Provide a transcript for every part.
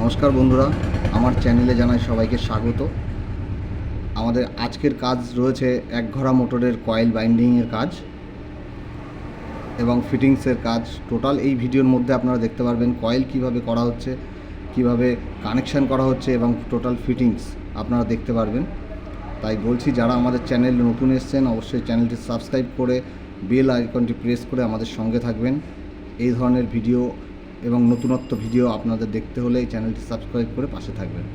নমস্কার বন্ধুরা, আমার চ্যানেলে জানাই সবাইকে স্বাগত। আমাদের আজকের কাজ রয়েছে একঘরা মোটরের কয়েল বাইন্ডিংয়ের কাজ এবং ফিটিংসের কাজ। টোটাল এই ভিডিওর মধ্যে আপনারা দেখতে পারবেন কয়েল কিভাবে করা হচ্ছে, কিভাবে কানেকশান করা হচ্ছে এবং টোটাল ফিটিংস আপনারা দেখতে পারবেন। তাই বলছি, যারা আমাদের চ্যানেলে নতুন এসেছেন অবশ্যই চ্যানেলটি সাবস্ক্রাইব করে বেল আইকনটি প্রেস করে আমাদের সঙ্গে থাকবেন। এই ধরনের ভিডিও এবং নতুনত্ব ভিডিও আপনাদের দেখতে হলে এই চ্যানেলটি সাবস্ক্রাইব করে পাশে থাকবেন।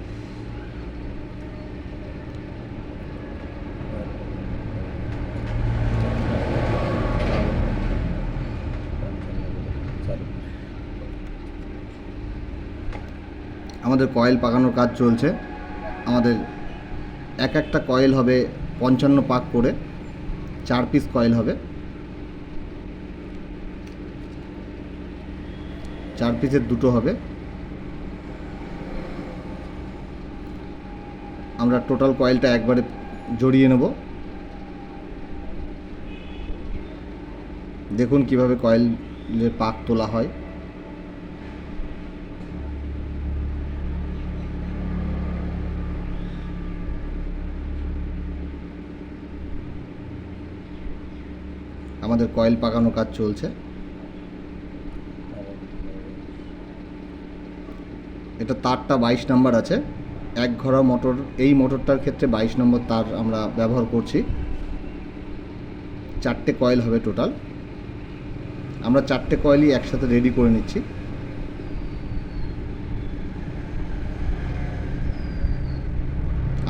আমাদের কয়েল পাকানোর কাজ চলছে। আমাদের একটা কয়েল হবে 55 পাক করে, 4 পিস কয়েল হবে। 4 পিসের দুটো হবে। আমরা টোটাল কয়েলটা একবারে জড়িয়ে নেব। দেখুন কিভাবে কয়েলের পাক তোলা হয়। আমাদের কয়েল পাকানোর কাজ চলছে। এটা তারটা 22 নাম্বার আছে। একঘরা মোটর, এই মোটরটার ক্ষেত্রে 22 নম্বর তার আমরা ব্যবহার করছি। 4টে কয়েল হবে টোটাল। আমরা 4টে কয়েলই একসাথে রেডি করে নিচ্ছি।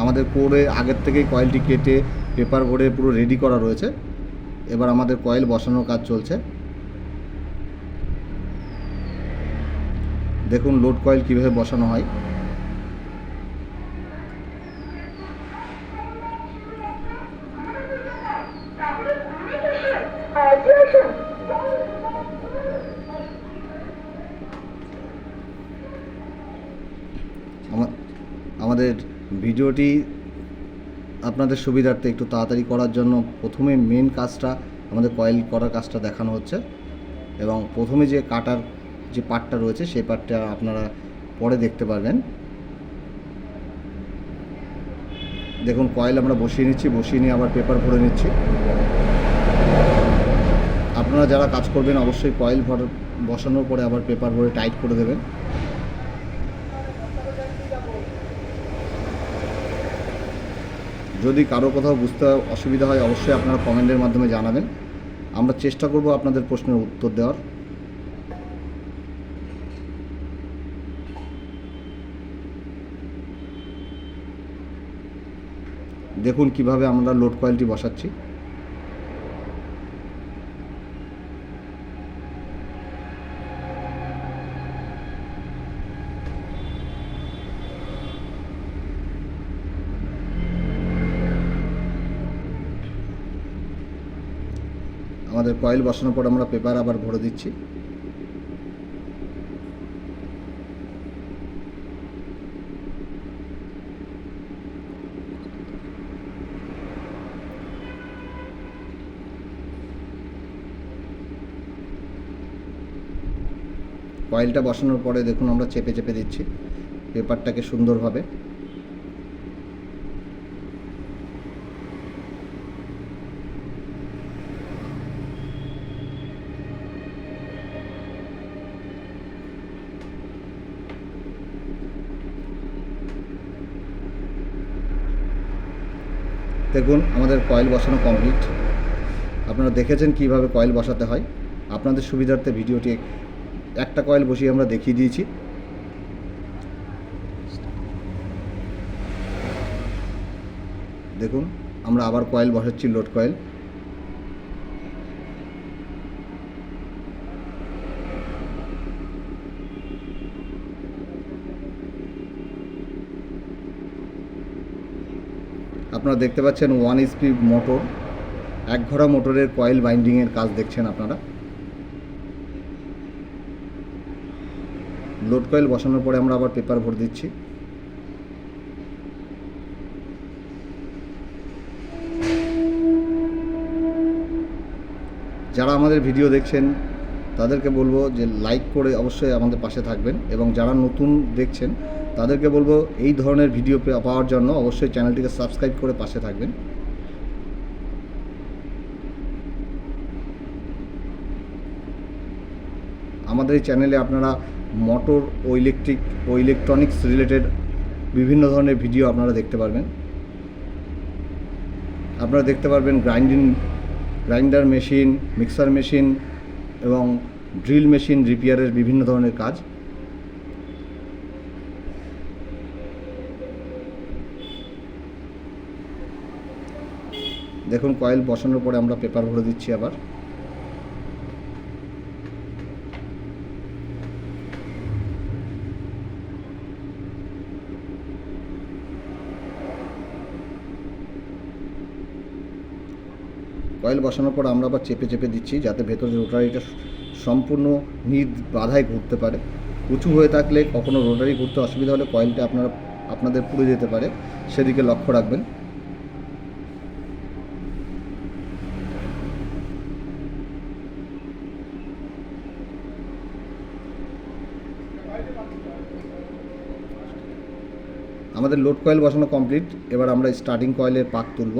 আমাদের করে আগের থেকেই কয়েলটি কেটে পেপার ভরে পুরো রেডি করা রয়েছে। এবার আমাদের কয়েল বসানোর কাজ চলছে। দেখুন লোড কয়েল কীভাবে বসানো হয়। আমাদের ভিডিওটি আপনাদের সুবিধার্থে একটু তাড়াতাড়ি করার জন্য প্রথমে মেন কাজটা, আমাদের কয়েল করার কাজটা দেখানো হচ্ছে এবং প্রথমে যে কাটার যে পার্টটা রয়েছে সেই পার্টটা আপনারা পরে দেখতে পারবেন। দেখুন কয়েল আমরা বসিয়ে নিচ্ছি, বসিয়ে নিয়ে আবার পেপার ভরে নিচ্ছি। আপনারা যারা কাজ করবেন অবশ্যই কয়েল বসানোর পরে আবার পেপার ভরে টাইট করে দেবেন। যদি কারো কোথাও বুঝতে অসুবিধা হয় অবশ্যই আপনারা কমেন্টের মাধ্যমে জানাবেন। আমরা চেষ্টা করব আপনাদের প্রশ্নের উত্তর দেওয়ার। দেখুন কিভাবে আমরা লোড কয়েলটি বসাচ্ছি। আমাদের কয়েল বসানোর পর আমরা পেপার আবার ভরে দিচ্ছি। কয়েলটা বসানোর পরে দেখুন আমরা চেপে চেপে দিচ্ছি পেপারটাকে সুন্দরভাবে। দেখুন আমাদের কয়েল বসানো কমপ্লিট। আপনারা দেখেছেন কিভাবে কয়েল বসাতে হয়। আপনাদের সুবিধার্থে ভিডিওটি একটা কয়েল বসিয়ে আমরা দেখিয়ে দিয়েছি। দেখুন আমরা আবার কয়েল বসাচ্ছি, লোড কয়েল। আপনারা দেখতে পাচ্ছেন 1 HP মোটর, একঘরা মোটরের কয়েল বাইন্ডিংয়ের কাজ দেখছেন আপনারা। লোড কয়েল বসানোর পরে আমরা আবার পেপার ভরে দিচ্ছি। যারা আমাদের ভিডিও দেখছেন তাদেরকে বলবো যে লাইক করে অবশ্যই আমাদের পাশে থাকবেন, এবং যারা নতুন দেখছেন তাদেরকে বলবো এই ধরনের ভিডিও পাওয়ার জন্য অবশ্যই চ্যানেলটিকে সাবস্ক্রাইব করে পাশে থাকবেন। আমাদের এই চ্যানেলে আপনারা মোটর ও ইলেকট্রিক ও ইলেকট্রনিক্স রিলেটেড বিভিন্ন ধরনের ভিডিও আপনারা দেখতে পারবেন। আপনারা দেখতে পারবেন গ্রাইন্ডার মেশিন, মিক্সার মেশিন এবং ড্রিল মেশিন রিপেয়ারের বিভিন্ন ধরনের কাজ। দেখুন কয়েল বসানোর পরে আমরা পেপার ভরে দিচ্ছি আবার। কয়েল বসানোর পর আমরা আবার চেপে চেপে দিচ্ছি যাতে ভেতরের রোটারিটা সম্পূর্ণ বাধায় ঘুরতে পারে। উঁচু হয়ে থাকলে কখনো রোটারি ঘুরতে অসুবিধা হলে কয়েলটা আপনাদের পুড়ে যেতে পারে, সেদিকে লক্ষ্য রাখবেন। আমাদের লোড কয়েল বসানো কমপ্লিট। এবার আমরা স্টার্টিং কয়েলের পাক তুলব।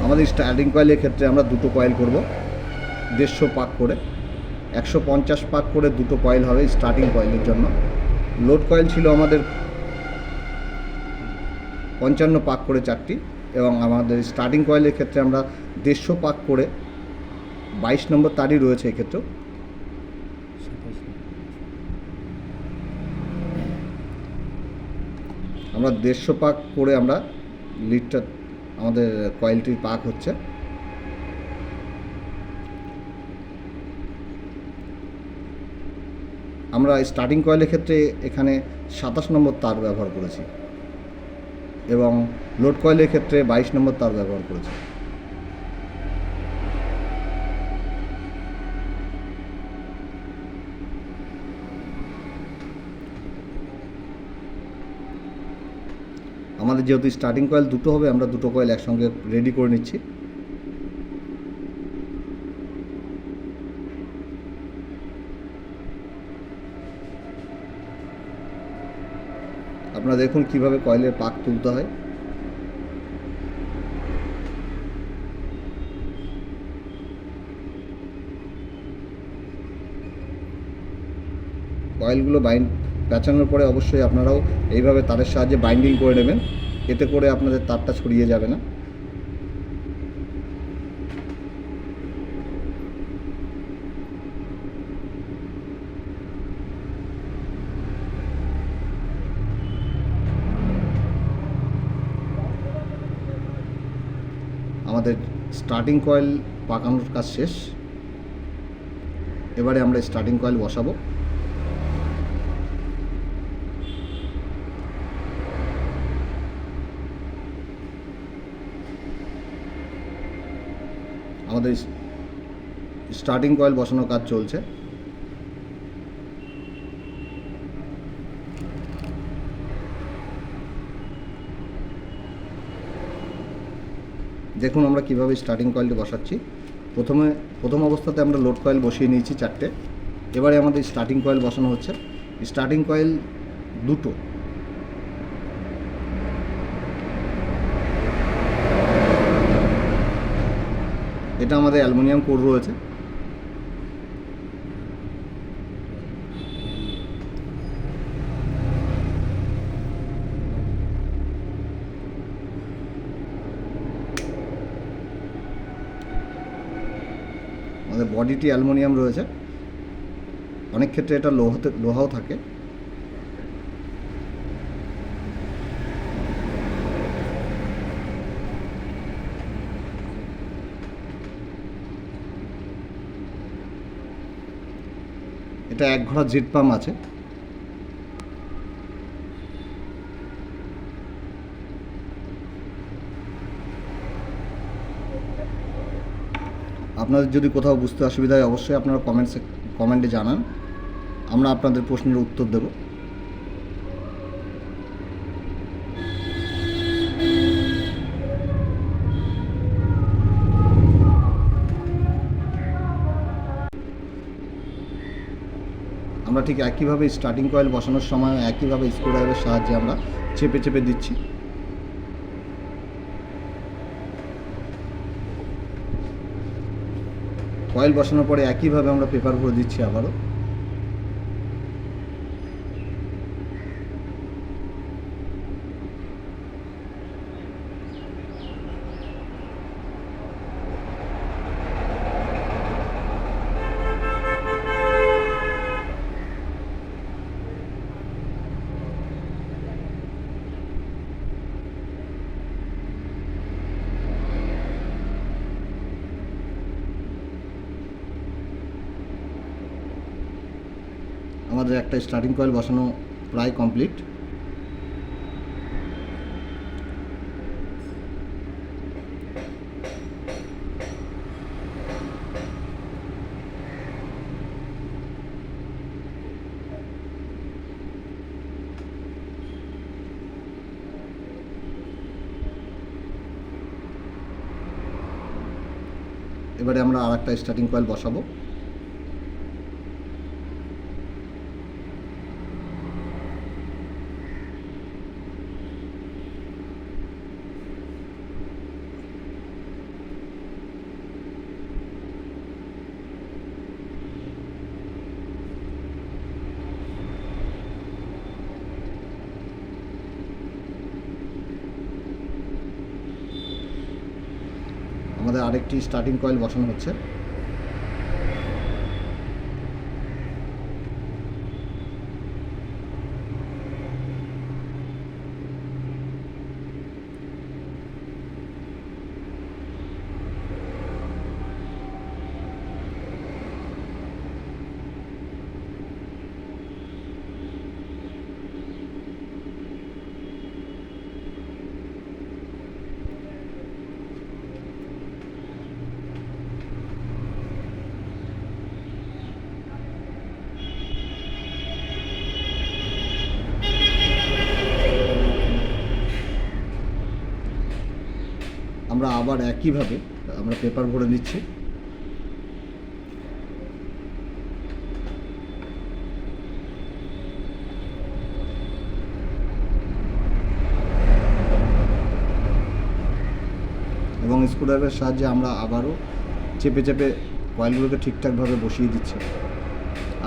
আমাদের স্টার্টিং কয়েলের ক্ষেত্রে আমরা দুটো কয়েল করব, 150 পাক করে। 150 পাক করে দুটো কয়েল হবে স্টার্টিং কয়েলের জন্য। লোড কয়েল ছিল আমাদের 55 পাক করে 4টি, এবং আমাদের স্টার্টিং কয়েলের ক্ষেত্রে আমরা 150 পাক করে 22 নম্বর তারই রয়েছে এক্ষেত্রেও। আমরা 150 পাক করে আমরা লিডটা আমাদের কয়েলটির পাক হচ্ছে। আমরা স্টার্টিং কয়েলের ক্ষেত্রে এখানে 27 নম্বর তার ব্যবহার করেছি, এবং লোড কয়েলের ক্ষেত্রে 22 নম্বর তার ব্যবহার করেছি। আমাদের যেহেতু স্টার্টিং কয়েল দুটো হবে, আমরা দুটো কয়েল একসঙ্গে রেডি করে নিচ্ছি। আপনারা দেখুন কিভাবে কয়েলের পাক তুলতে হয়। কয়েলগুলো পেঁচানোর পরে অবশ্যই আপনারাও এইভাবে তারের সাহায্যে বাইন্ডিং করে নেবেন, এতে করে আপনাদের তারটা ছড়িয়ে যাবে না। আমাদের স্টার্টিং কয়েল পাকানোর কাজ শেষ। এবারে আমরা স্টার্টিং কয়েল বসাবো। আমাদের স্টার্টিং কয়েল বসানোর কাজ চলছে। দেখুন আমরা কিভাবে স্টার্টিং কয়েলটি বসাচ্ছি। প্রথম অবস্থাতে আমরা লোড কয়েল বসিয়ে নিয়েছি 4টে। এবারে আমাদের স্টার্টিং কয়েল বসানো হচ্ছে। স্টার্টিং কয়েল দুটো। এটা আমাদের অ্যালুমিনিয়াম কোর রয়েছে। আমাদের বডিটি অ্যালুমিনিয়াম রয়েছে, অনেক ক্ষেত্রে এটা লোহাও থাকে। এটা 1 ঘোড়া জেট পাম্প আছে। আপনাদের যদি কোথাও বুঝতে অসুবিধা হয় অবশ্যই আপনারা কমেন্টে জানান, আমরা আপনাদের প্রশ্নের উত্তর দেব। আমরা ঠিক একইভাবে স্টার্টিং কয়েল বসানোর সময় একইভাবে স্ক্রুড্রাইভারের সাহায্যে আমরা চেপে চেপে দিচ্ছি। কয়েল বসানোর পরে একইভাবে আমরা পেপার ভরে দিচ্ছি আবারও। আমাদের একটা স্টার্টিং কয়েল বসানো প্রায় কমপ্লিট। এবারে আমরা আর একটা স্টার্টিং কয়েল বসাবো। আমাদের আরেকটি স্টার্টিং কয়েল বসানো হচ্ছে। আমরা আবার একইভাবে আমরা পেপার ভরে নিচ্ছি। এবং স্ক্রুড্রাইভারের সাহায্যে আমরা আবারও চেপে চেপে কয়েলগুলোকে ঠিকঠাকভাবে বসিয়ে দিচ্ছি।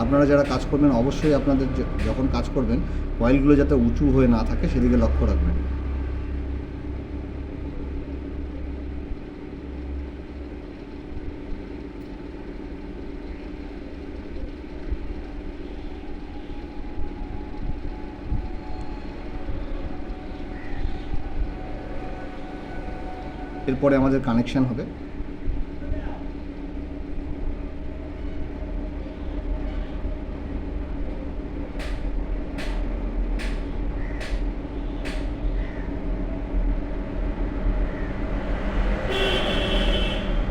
আপনারা যারা কাজ করবেন অবশ্যই আপনাদের যখন কাজ করবেন কয়েলগুলো যাতে উঁচু হয়ে না থাকে সেদিকে লক্ষ্য রাখবেন। এরপরে আমাদের কানেকশান হবে।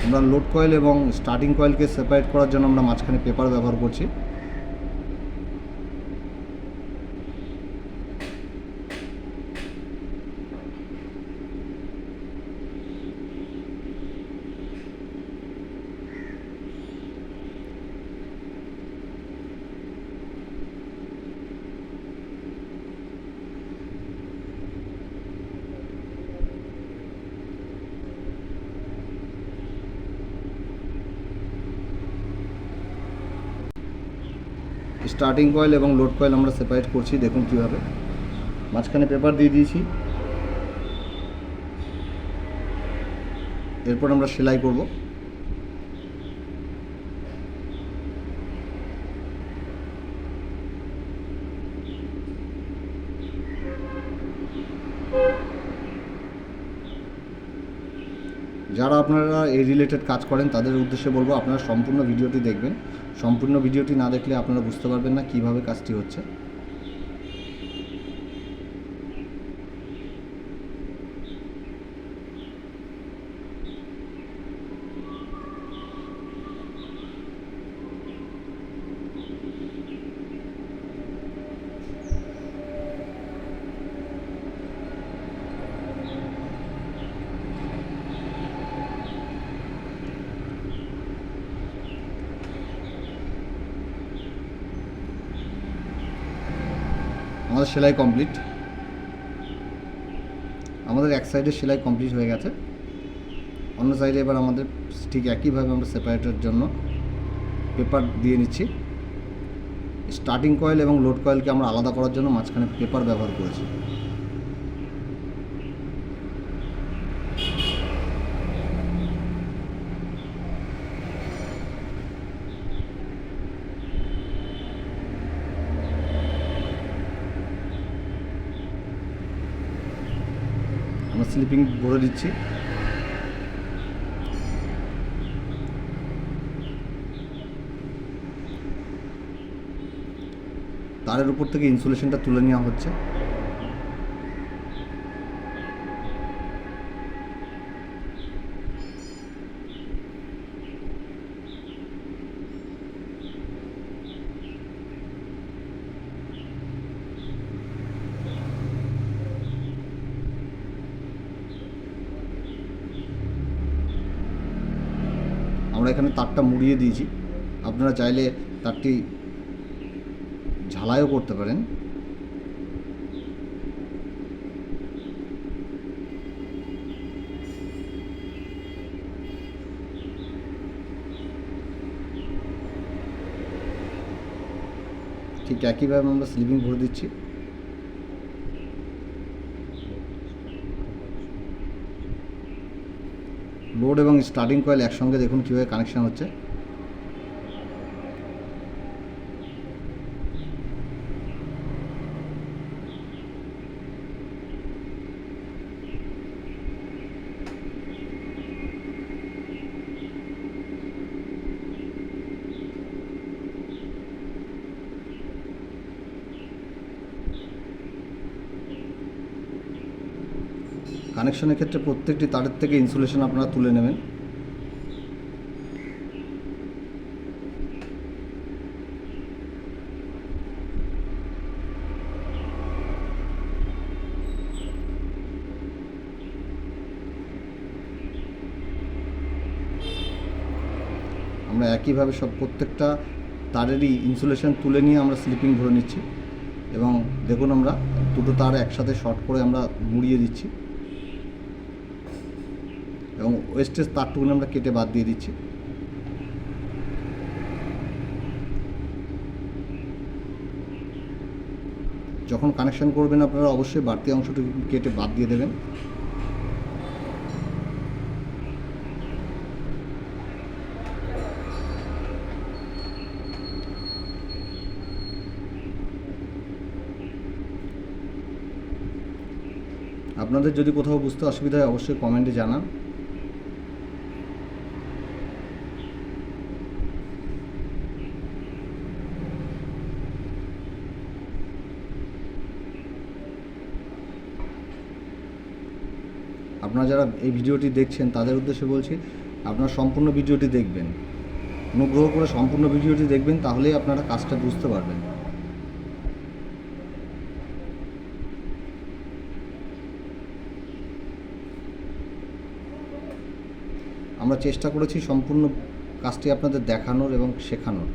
আমরা লোড কয়েল এবং স্টার্টিং কয়েলকে সেপারেট করার জন্য আমরা মাঝখানে পেপার ব্যবহার করছি। স্টার্টিং কয়েল এবং লোড কয়েল আমরা সেপারেট করছি, দেখুন কীভাবে। মাঝখানে পেপার দিয়ে দিয়েছি। এরপর আমরা সেলাই করব। যারা আপনারা এই রিলেটেড কাজ করেন তাদের উদ্দেশ্যে বলবো আপনারা সম্পূর্ণ ভিডিওটি দেখবেন। সম্পূর্ণ ভিডিওটি না দেখলে আপনারা বুঝতে পারবেন না কিভাবে কাজটি হচ্ছে। আমাদের সেলাই কমপ্লিট। আমাদের এক সাইডে সেলাই কমপ্লিট হয়ে গেছে, অন্য সাইডে এবার আমাদের ঠিক একইভাবে আমরা সেপারেটের জন্য পেপার দিয়ে নিচ্ছি। স্টার্টিং কয়েল এবং লোড কয়েলকে আমরা আলাদা করার জন্য মাঝখানে পেপার ব্যবহার করেছি। আমরা স্লিপিং ভরে দিচ্ছি। তারের উপর থেকে ইনসুলেশনটা তুলে নেওয়া হচ্ছে। আমরা এখানে তারটা মুড়িয়ে দিয়েছি, আপনারা চাইলে তারটি ঝালাইও করতে পারেন। ঠিক একইভাবে আমরা স্লিপিং ভরে দিচ্ছি। লোড এবং স্টার্টিং কয়েল একসঙ্গে দেখুন কীভাবে কানেকশান হচ্ছে। কানেকশনের ক্ষেত্রে প্রত্যেকটি তারের থেকে ইনসুলেশন আপনারা তুলে নেবেন। আমরা একইভাবে সব প্রত্যেকটা তারেরই ইনসুলেশন তুলে নিয়ে আমরা স্লিপিং ভরে নিচ্ছি এবং দেখুন আমরা দুটো তার একসাথে শর্ট করে আমরা মুড়িয়ে দিচ্ছি এবং ওয়েস্টেজ তারটুকুনি আমরা কেটে বাদ দিয়ে দিচ্ছি। যখন কানেকশন করবেন আপনারা অবশ্যই বাড়তি অংশটুকু কেটে বাদ দিয়ে দেবেন। আপনাদের যদি কোথাও বুঝতে অসুবিধা হয় অবশ্যই কমেন্টে জানান। আপনারা যারা এই ভিডিওটি দেখছেন তাদের উদ্দেশ্যে বলছি, আপনারা সম্পূর্ণ ভিডিওটি দেখবেন, অনুগ্রহ করে সম্পূর্ণ ভিডিওটি দেখবেন, তাহলেই আপনারা কাজটা বুঝতে পারবেন। আমরা চেষ্টা করেছি সম্পূর্ণ কাজটি আপনাদের দেখানোর এবং শেখানোর।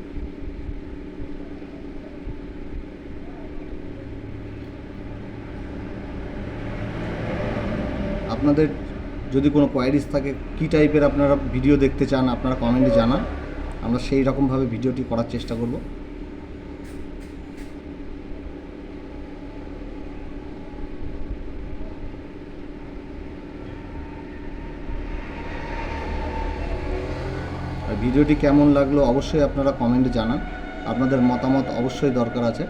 আপনাদের যদি কোনো কোয়ারিজ থাকে, কী টাইপের আপনারা ভিডিও দেখতে চান আপনারা কমেন্টে জানান, আমরা সেই রকমভাবে ভিডিওটি করার চেষ্টা করব। আর ভিডিওটি কেমন লাগলো অবশ্যই আপনারা কমেন্টে জানান, আপনাদের মতামত অবশ্যই দরকার আছে।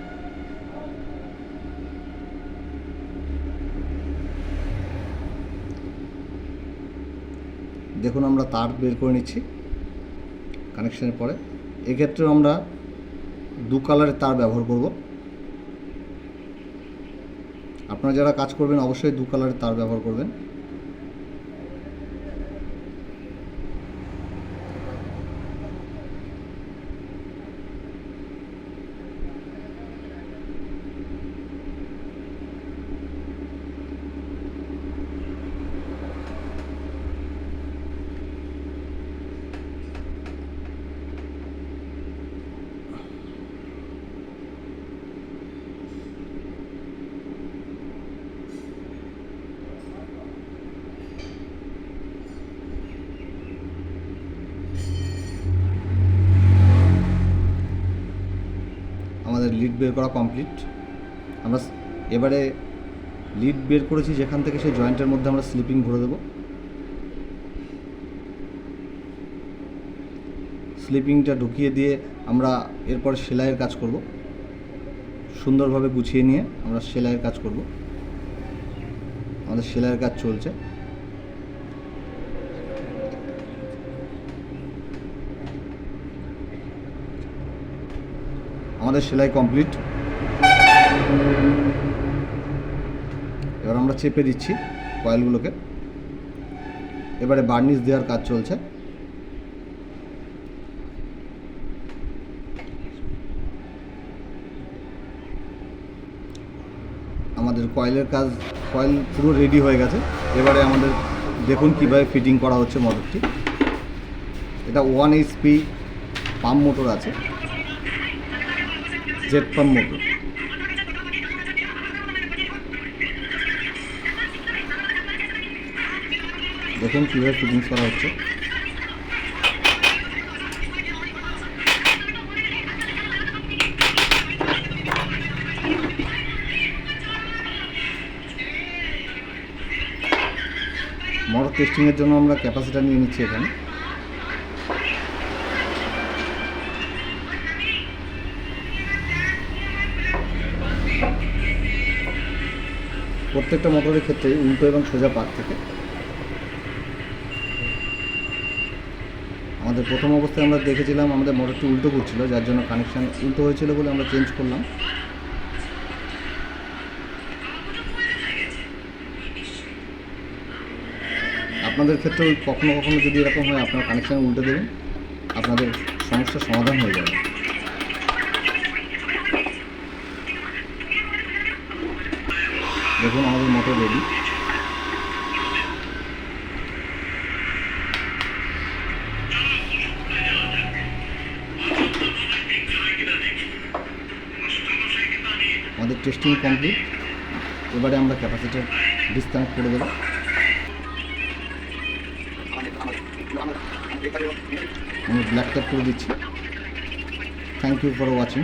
দেখুন আমরা তার বের করে নিচ্ছি কানেকশনের পরে। এক্ষেত্রেও আমরা দু কালারের তার ব্যবহার করব। আপনারা যারা কাজ করবেন অবশ্যই দু কালারের তার ব্যবহার করবেন। লিড বের করা কমপ্লিট। আমরা এবারে লিড বের করেছি যেখান থেকে সেই জয়েন্টের মধ্যে আমরা স্লিপিং ভরে দেবো। স্লিপিংটা ঢুকিয়ে দিয়ে আমরা এরপর সেলাইয়ের কাজ করব। সুন্দরভাবে গুছিয়ে নিয়ে আমরা সেলাইয়ের কাজ করব। আমাদের সেলাইয়ের কাজ চলছে। আমাদের সেলাই কমপ্লিট। এবার আমরা চেপে দিচ্ছি কয়েলগুলোকে। এবারে বার্নিশ দেওয়ার কাজ চলছে। আমাদের কয়েলের কাজ, কয়েল পুরো রেডি হয়ে গেছে। এবারে আমাদের দেখুন কীভাবে ফিটিং করা হচ্ছে মোটরটি। এটা 1 HP পাম্প মোটর আছে, জেট পাম্প মোটর। দেখুন কীভাবে ফিটিংস করা হচ্ছে। মোটর টেস্টিংয়ের জন্য আমরা ক্যাপাসিটার নিয়ে নিচ্ছি এখানে। প্রত্যেকটা মোটরের ক্ষেত্রে উল্টো এবং সোজা পাক থাকে। আমাদের প্রথম অবস্থায় আমরা দেখেছিলাম আমাদের মোটরটি উল্টো করছিল, যার জন্য কানেকশান উল্টো হয়েছিল বলে আমরা চেঞ্জ করলাম। আপনাদের ক্ষেত্রেও কখনো কখনো যদি এরকম হয়, আপনার কানেকশান উল্টে দেবেন, আপনাদের সমস্যার সমাধান হয়ে যাবে। দেখুন আমাদের মোটর রেডি। আমাদের টেস্টিং কমপ্লিট। এবারে আমরা ক্যাপাসিটার ডিসকানেক্ট করে দেবো। আমি ব্ল্যাক ট্যাপ করে দিচ্ছি। Thank you for watching.